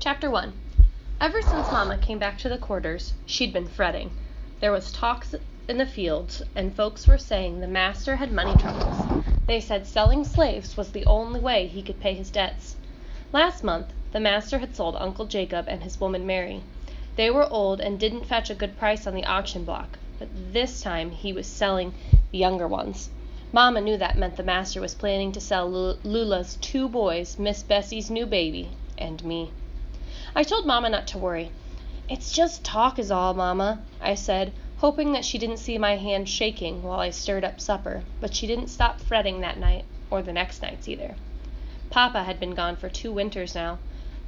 Chapter 1. Ever since Mama came back to the quarters, she'd been fretting. There was talks in the fields, and folks were saying the master had money troubles. They said selling slaves was the only way he could pay his debts. Last month, the master had sold Uncle Jacob and his woman Mary. They were old and didn't fetch a good price on the auction block, but this time he was selling the younger ones. Mama knew that meant the master was planning to sell Lula's 2 boys, Miss Bessie's new baby, and me. I told Mama not to worry. "It's just talk is all, Mama," I said, hoping that she didn't see my hand shaking while I stirred up supper, but she didn't stop fretting that night, or the next nights either. Papa had been gone for 2 winters now.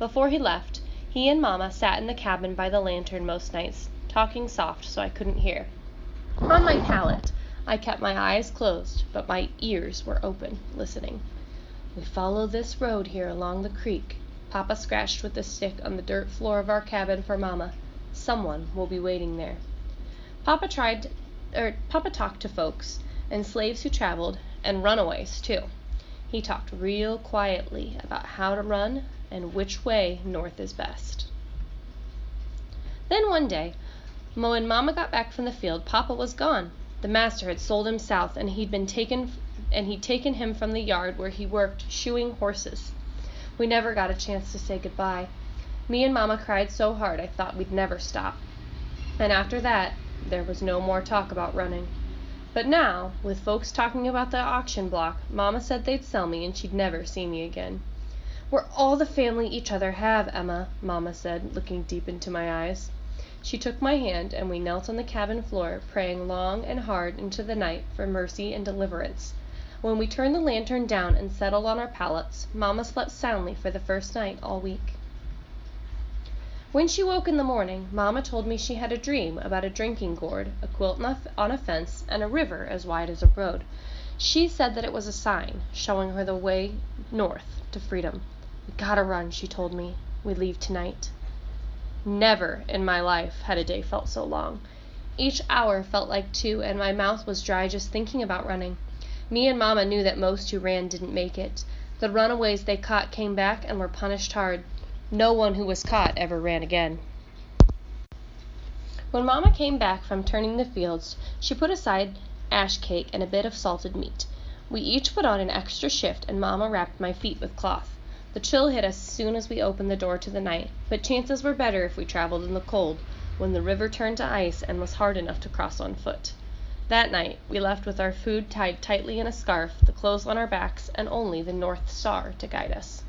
Before he left, he and Mama sat in the cabin by the lantern most nights, talking soft so I couldn't hear. On my pallet, I kept my eyes closed, but my ears were open, listening. "We follow this road here along the creek." Papa scratched with the stick on the dirt floor of our cabin for Mama. "Someone will be waiting there." Papa talked to folks, and slaves who traveled, and runaways, too. He talked real quietly about how to run and which way north is best. Then one day, when Mama got back from the field, Papa was gone. The master had sold him south, and he'd taken him from the yard where he worked shoeing horses. We never got a chance to say goodbye. Me and Mama cried so hard I thought we'd never stop. And after that, there was no more talk about running. But now, with folks talking about the auction block, Mama said they'd sell me and she'd never see me again. "We're all the family each other have, Emma," Mama said, looking deep into my eyes. She took my hand, and we knelt on the cabin floor, praying long and hard into the night for mercy and deliverance. When we turned the lantern down and settled on our pallets, Mama slept soundly for the first night all week. When she woke in the morning, Mama told me she had a dream about a drinking gourd, a quilt on a fence, and a river as wide as a road. She said that it was a sign, showing her the way north to freedom. "We gotta run," she told me. "We leave tonight." Never in my life had a day felt so long. Each hour felt like 2, and my mouth was dry just thinking about running. Me and Mama knew that most who ran didn't make it. The runaways they caught came back and were punished hard. No one who was caught ever ran again. When Mama came back from turning the fields, she put aside ash cake and a bit of salted meat. We each put on an extra shift, and Mama wrapped my feet with cloth. The chill hit us as soon as we opened the door to the night, but chances were better if we traveled in the cold, when the river turned to ice and was hard enough to cross on foot. That night, we left with our food tied tightly in a scarf, the clothes on our backs, and only the North Star to guide us.